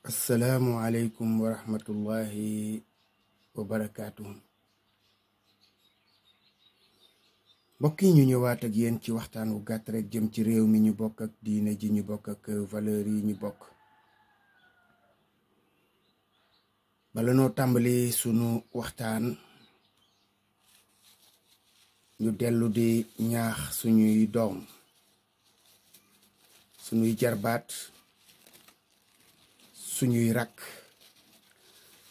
asalaamualeykum wa rahmatullahi wa barakaatuhu. mbokk yi ñu ñëwaat ak yéen ci waxtaan wu gàtt rek jëm ci réew mi ñu bokk ak diine ji ñu bokk ak valeur yi ñu bokk. bala noo tàmbali sunu waxtaan ñu dellu di ñaax suñuy doom suñuy jarbaat suñuy rakk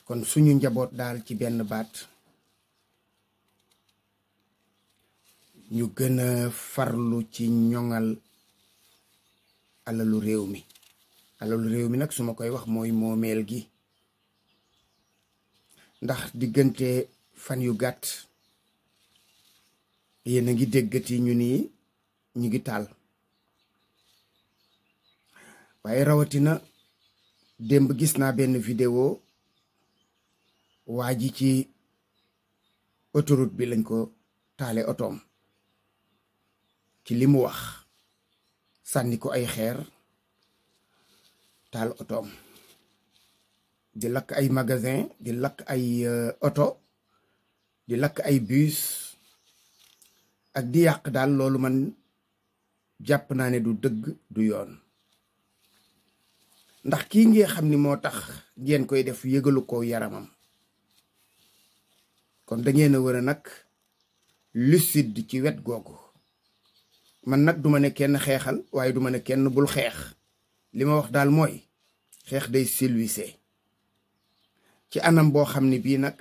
kon suñu njaboot daal ci benn baat ñu gën a farlu ci ñoŋal alalu réew mi nag su ma koy wax mooy moomeel gi, ndax diggante fan yu gàtt yéen a ngi déggati ñu ni ñu ngi taal, waaye rawatina démb gis naa benn vidéo waa ji ci autoroute bi lañ ko taale otoom ci li mu wax, sànni ko ay xeer taal otoom di lakk ay magasin, di lakk ay oto, di lakk ay bus ak di yàq daal. loolu man jàpp naa ne du dëgg du yoon, ndax kii ngeen xam ni moo tax ngeen koy def yëgalu ko yaramam, kon da ngeen a war a nag lucide ci wet googu. man nag duma ne kenn xeexal, waaye duma ne kenn bul xeex. li ma wax daal mooy xeex day silwise ci anam boo xam ne bii nag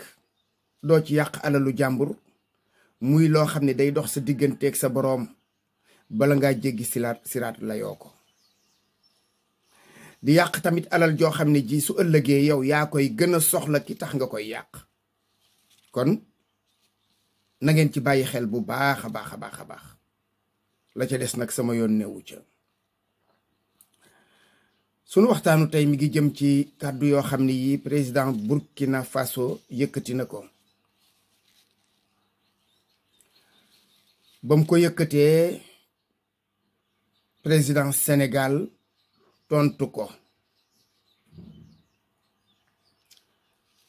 doo ci yàq alalu jàmbur, muy loo xam ne day dox sa digganteeg sa boroom bala ngaa jéggi siraat layoo ko. di yàq tamit alal joo xam ne ji su ëllëgee yow yaa koy gën a soxla ki tax nga koy yàq. kon na ngeen ci bàyyi xel bu baax a baax a baax a baax. la ca des nag sama yoon newu ca. sunu waxtaanu tey mi ngi jëm ci kàddu yoo xam ne yi président Burkina Faso yëkkati na ko. ba mu ko yëkkatee président Sénégal tontu ko.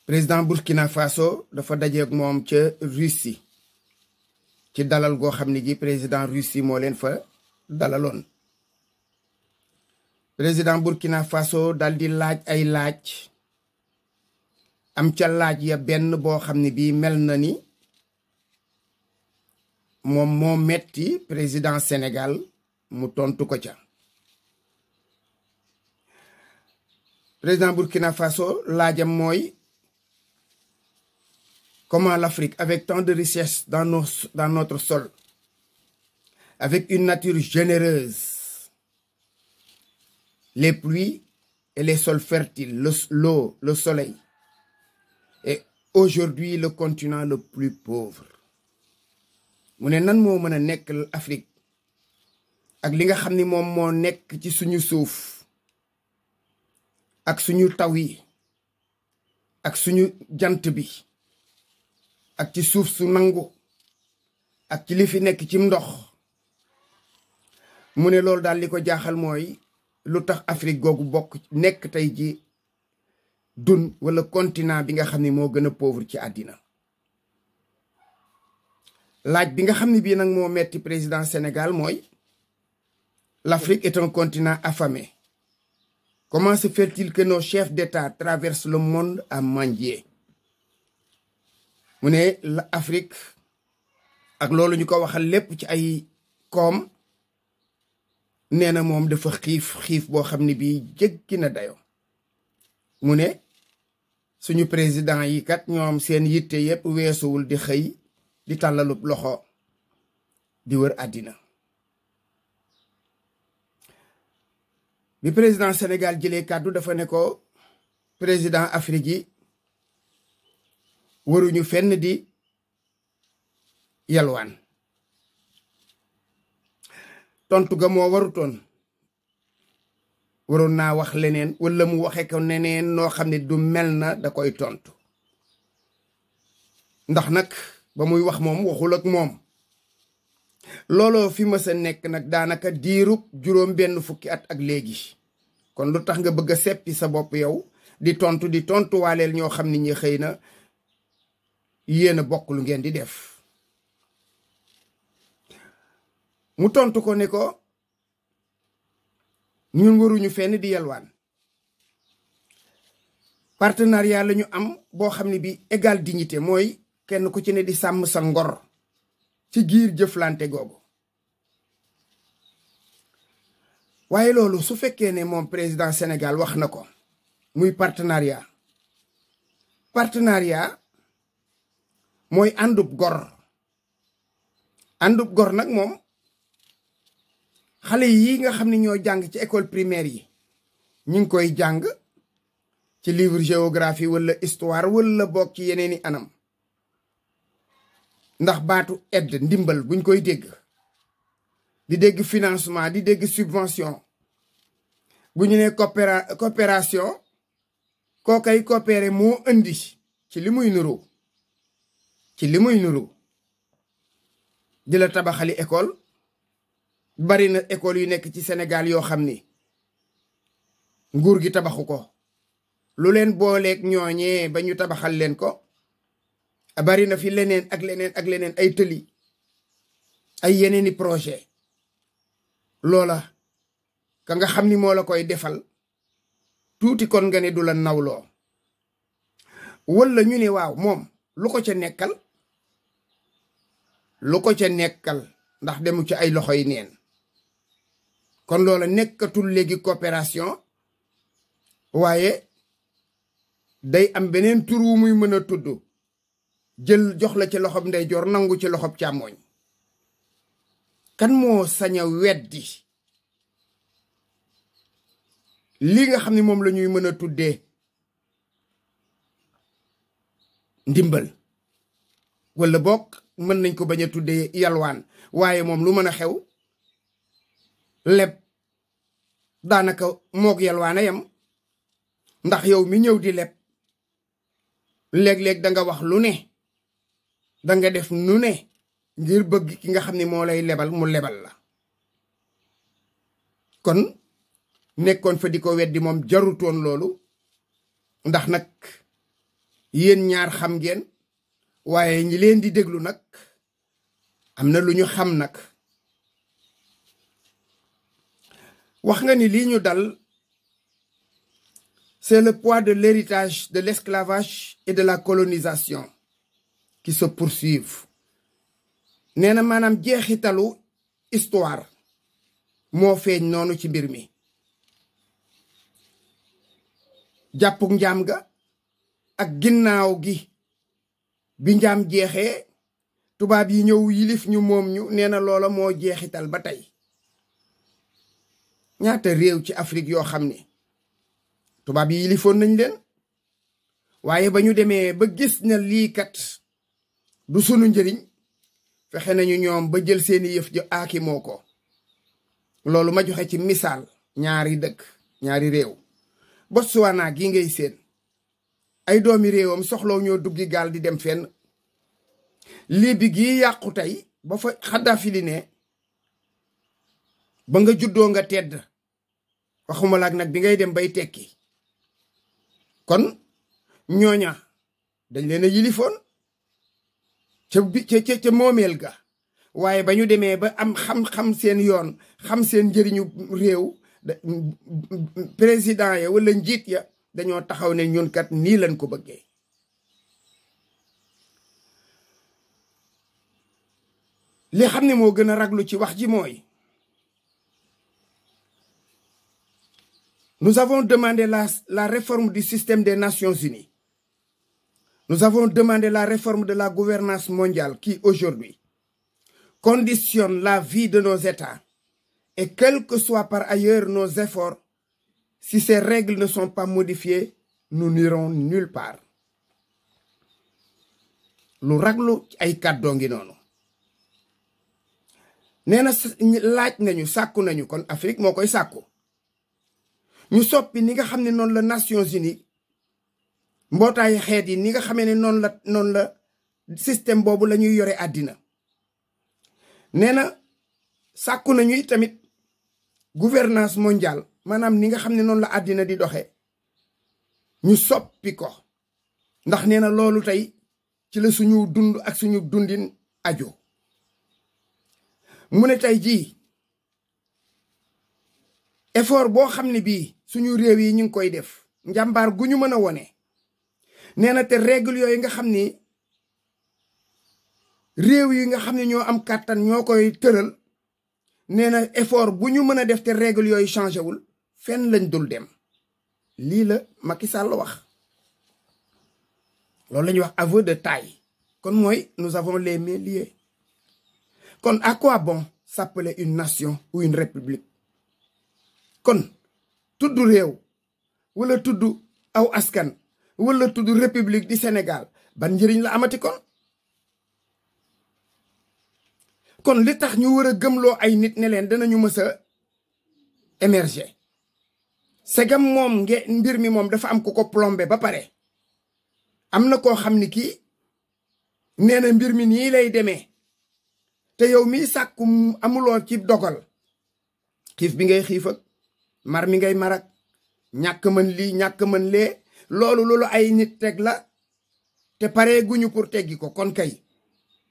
président Burkina Faso dafa dajeek moom ca Russie ci dalal goo xam ne gi président Russie moo leen fa dalaloon. président Burkina Faso dal di laaj ay laaj, am ca laaj ya benn boo xam ne bii mel na ni moom moo metti président Sénégal, mu tontu ko ca. président Burkina Faso laajam mooy: comment l'Afrique, avec tant de richesses dans notre sol, avec une nature généreuse, les pluies et les sols fertiles, l'eau, le soleil, est aujourd'hui le continent le plus pauvre. mu ne nan moo mën a nekk Afrique ak li nga xam ni moom moo nekk ci suñu suuf ak suñu taw yi ak suñu jant bi ak ci suuf su nangu ak ci li fi nekk ci ndox. mu ne loolu daal li ko jaaxal mooy lu tax Afrique googu bokk nekk tey ji dun wala continent bi nga xam ne moo gën a pauvre ci àddina. laaj bi nga xam ne bii nag moo metti président Sénégal mooy: l'Afrique est un continent affamé. Comment se fait-il que nos chefs d'État traversent le monde à mendier? mu ne Afrique ak loolu ñu ko waxal lépp ci ay koom, nee na moom dafa xiif boo xam ne bii jéggi na dayo. mu ne suñu président yi kat ñoom seen yitte yépp weesuwul di xëy di tàllalub loxo di wër àddina. bi président Sénégal jëlee kàddu dafa ne ko président Afrique yi waruñu fenn di yalwaan. tontu ga moo warutoon, waroon naa wax leneen wala mu waxe ko neneen noo xam ne du mel na da koy tontu. ndax nag ba muy wax moom waxul ak moom. looloo fi mës a nekk nag daanaka diirub juróom benn fukki at ak léegi. kon lu tax nga bëgg a seppi sa bopp yow di tontuwaaleel ñoo xam ni ñi xëy na yéen a bokk lu ngeen di def. mu tontu ko ne ko ñun waruñu fenn di yalwaan, partenariat la ñu am boo xam ne bi égal dignité, mooy kenn ku ci ne di sàmm sa ngor ci giir jëflante googu. waaye loolu su fekkee ne moom président Sénégal wax na ko muy partenariat mooy àndub gor. àndub gor nag moom xale yi nga xam ne ñoo jàng ci école primaire yi ñu ngi koy jàng ci livre géographie wala histoire wala bokk ci yeneeni anam, ndax baatu aide ndimbal buñ koy dégg di dégg financement di dégg subvention, bu ñu nee coopération kookay coopéré moo indi ci li muy nuru di la tabaxali école. bari na école yu nekk ci Sénégal yoo xam ni nguur gi tabaxu ko, lu leen booleeg ñooñee ba ñu tabaxal leen ko. bari na fi leneen ak leneen ay tëli, ay yeneeni projet. loola ka nga xam ni moo la koy defal tuuti kon nga ne du la nawloo, wala ñu ne waaw moom lu ko ca nekkal ndax demu ci ay loxoy neen. kon loola nekkatul léegi coopération, waaye day am beneen tur wu muy mën a tudd, jël jox la ci loxob ndeyjoor nangu ci loxob càmmooñ. kan moo sañ a weddi li nga xam ne moom la ñuy mën a tuddee ndimbal, wala bokk mën nañ ko bañ a tuddee yalwaan, waaye moom lu mën a xew leb daanaka moog yalwaana yam, ndax yow mi ñëw di leb léeg-léeg danga wax lu ne, danga def nu ne ngir bëgg ki nga xam ne moo lay lebal mu lebal la. kon nekkoon fa di ko weddi moom jarutoon loolu, ndax nag yéen ñaar xam ngeen, waaye ñi leen di déglu nag am na lu ñu xam nag. wax nga ni lii ñu dal c'est le poids de l'héritage de l'esclavage et de la colonisation qui se poursuivent. nee na maanaam jeexitalu histoire moo feeñ noonu ci mbir mi. jàppuk njaam ga ak ginnaaw gi bi njaam jeexee tubaab yi ñëw yilif ñu moom ñu, nee na loola moo jeexital ba tey. ñaata réew ci Afrique yoo xam ne tubaab yi yilifoon nañ leen, waaye ba ñu demee ba gis na lii kat du sunu njëriñ, fexe nañu ñoom ba jël seeni yëf ja aaki moo ko. loolu ma joxe ci misaal ñaari réew. Botswana gi ngay seen ay doomi réewam soxlaw ñoo duggi gaal di dem fenn. Libi gi yàqu tey ba fa Xaddafi li ne ba nga juddoo nga tedd, waxuma laak nag bi ngay dem bay tekki. kon ñooña dañ leen a yilifoon ca moomeel ga, waaye ba ñu demee ba am xam seen yoon, xam seen njëriñu réew, président ya wala njiit ya dañoo taxaw ne ñun kat nii lañ ko bëggee. li xam ne moo gën a raglu ci wax ji mooy nous avons demandé la réforme du système des Nations Unies. Nous avons demandé la réforme de la gouvernance mondiale qui aujourd'hui conditionne la vie de nos États, et quels que soient par ailleurs nos efforts, si ces règles ne sont pas modifiées, nous n'irons nulle part. lu raglu ay kàddoo ngi noonu. nee na laaj nañu, sàkku nañu, kon Afrique moo koy sàkku, ñu soppi ni nga xam ne noonu la Nations Unies mbootaayu xeet yi ni nga xamee ne noonu la système boobu la ñuy yore àddina. nee na sàkku nañu tamit gouvernance mondiale, maanaam ni nga xam ne noonu la àddina di doxe, ñu soppi ko ndax nee na loolu tey ci la suñu dund ak suñu dundin aju mu ne tey jii effort boo xam ne bii suñu réew yi ñu ngi koy def njàmbaar gu ñu mën a wone nee na te règle yooyu nga xam ni réew yi nga xam ne ñoo am kàttan ñoo koy tëral nee na effort bu ñu mën a def te règle yooyu changé wul fenn lañ dul dem lii la Macky Sall wax loolu la ñuy wax aveu de taille kon mooy nous avons les mains liées kon à quoi bon s'appeler une nation ou une république kon tudd réew wala tudd aw askan wala tudd république du Sénégal ban njëriñ la amati kon li tax ñu war a gëmloo ay nit ne leen danañu mës a émerger segam moom mbir mi moom dafa am ku ko plombé ba pare am na koo xam ni kii nee na mbir mi nii lay demee te yow mi sàkku amuloo ci dogal xiif bi ngay xiif ak mar mi ngay marak ñàkk mën lii ñàkk mën lee loolu ay nit teg la te pare guñu pour teggi ko kon kay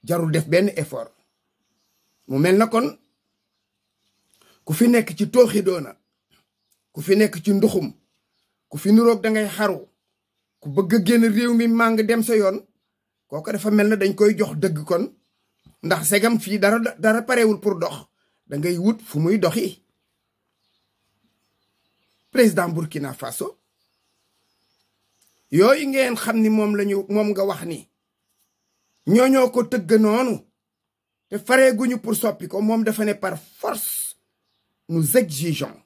jarul def benn effort mu mel na kon ku fi nekk ci tooxi doona ku fi nekk ci nduxum ku fi nuroog dangay xaru ku bëgg a génn réew mi màng dem sa yoon kooku dafa mel na dañ koy jox dëgg kon ndax segam fii dara parewul pour dox dangay wut fu muy doxi président Burkina Faso yooyu ngeen xam ni moom nga wax ni ñooñoo ko tëgg noonu te fareeguñu pour soppi ko moom dafa ne par force nous exigeons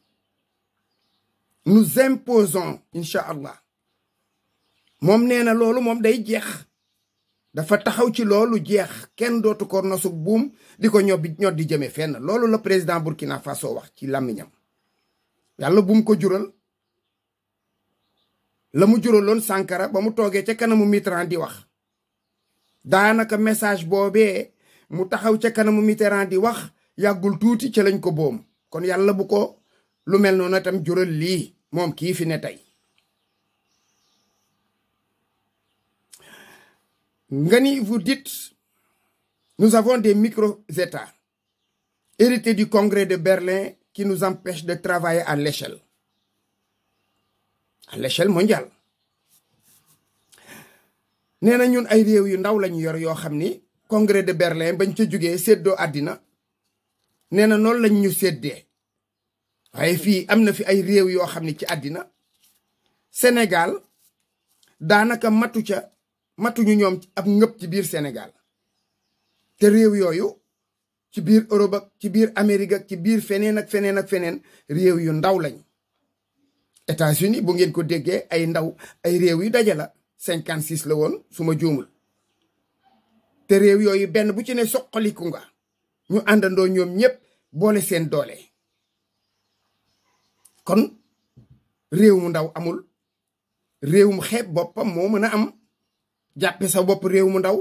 nous imposons incha allah moom nee na loolu moom day jeex dafa taxaw ci loolu jeex kenn dootu ko nosug buum di ko ñoddi jëme fenn loolu la président Burkina Faso wax ci làmmiñam yàlla bu mu ko jural la mu juraloon Sankara ba mu toogee ca kanamu Mitterrand di wax daanaka message boobee mu taxaw ca kanamu Mitterrand di wax yàggul tuuti ca lañ ko boom kon yàlla bu ko lu mel noonu tam jural lii moom kii fi ne tey nga ni vous dites nous avons des micro-États hérités du congrès de Berlin qui nous empêchent de travailler à l'échelle mondiale nee na ñun ay réew yu ndaw lañu yor yoo xam ni congrès de Berlin bañ ca jógee séddoo àddina nee na noonu lañ ñu séddee waaye fii am na fi ay réew yoo xam ni ci àddina Sénégal daanaka matuñu ñoom ab ngëpp ci biir Sénégal te réew yooyu ci biir Europe ak ci biir Amérique ak ci biir feneen ak feneen ak feneen réew yu ndaw lañ États-Unis bu ngeen ko déggee ay ndaw ay réew yu daje la 56 la woon su ma juumul te réew yooyu benn bu ci ne soqaliku nga ñu àndandoo ñoom ñëpp boole seen doole kon réew mu ndaw amul réew mu xeeb boppam moo mën a am jàppe sa bopp réew mu ndaw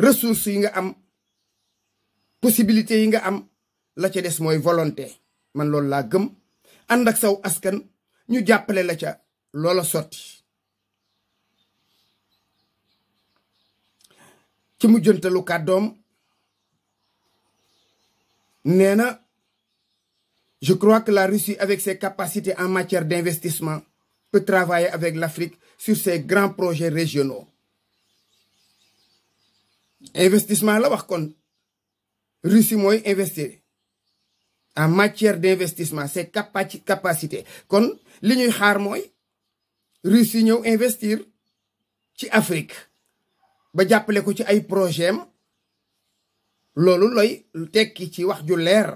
ressources yi nga am possibilités yi nga am la ca des mooy volonté man loolu laa gëm ànd ak saw askan ñu jàppale la ca loola sotti ci mujjantalu kàddoom nee na je crois que la Russie avec ses capacités en matière d'investissement peut travailler avec l'Afrique sur ces grands projets régionaux investissement la wax kon Russie mooy investir en matière d'investissement c'est capacité kon li ñuy xaar mooy Russie ñëw investir ci Afrique ba jàppale ko ci ay projet am loolu looy tekki ci wax ju leer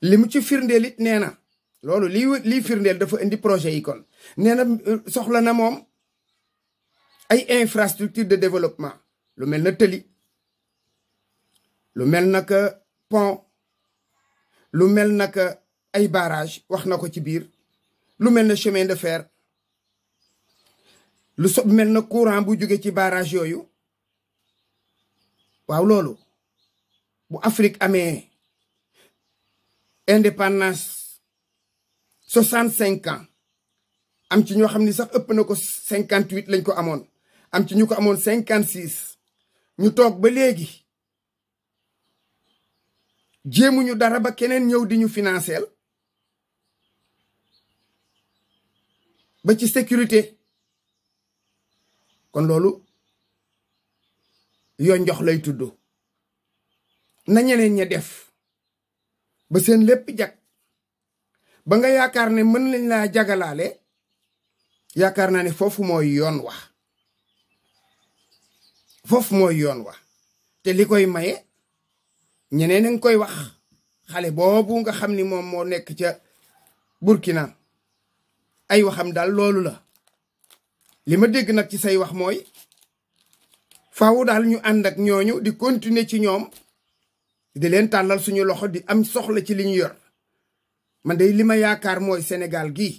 li mu ci firndeel it nee na loolu lii firndeel dafa indi projet yi kon nee na soxla na moom ay infrastructure de développement lu mel na tëli lu mel na que pont lu mel na que ay barrage wax na ko ci biir lu mel na chemin de fer lu mel na courant bu jóge ci barrage yooyu waaw loolu bu Afrique amee indépendance 65 ans am ci ñoo xam ni sax ëpp na ko 58 lañ ko amoon am ci ñu ko amoon 56 ñu toog ba léegi jéemuñu dara ba keneen ñëw di ñu financeel ba ci sécurité kon loolu yoo njox lay tudd na ñeneen ña def ba seen lépp jag ba nga yaakaar ne mën lañ laa jagalaale yaakaar naa ne foofu mooy yoon wa foofu mooy yoon wa te li koy maye ñeneen a ngi koy wax xale boobu nga xam ni moom moo nekk ca Burkina ay waxam daal loolu la li ma dégg nag ci say wax mooy faaw daal ñu ànd ak ñooñu di continuer ci ñoom di leen tàllal suñu loxo di am soxla ci li ñu yor man de li ma yaakaar mooy Sénégal gii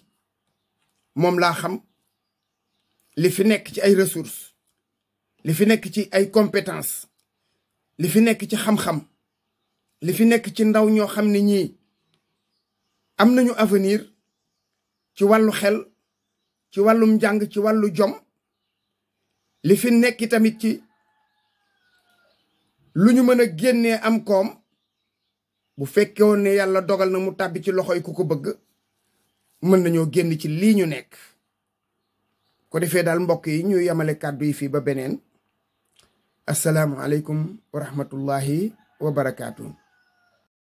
moom laa xam li fi nekk ci ay ressources li fi nekk ci ay compétences li fi nekk ci xam-xam li fi nekk ci ndaw ñoo xam ne ñii am nañu avenir ci wàllu xel ci wàllum njàng ci wàllu jom li fi nekk tamit ci lu ñu mën a génnee am koom bu fekkee woon ne yàlla dogal na mu tàbbi ci loxoy ku ko bëgg mën nañoo génn ci lii ñu nekk ko defee daal mbokk yi ñu yemale kàddu yi fii ba beneen asalaamu aleykum wa rahmatullahi wa barakaatu.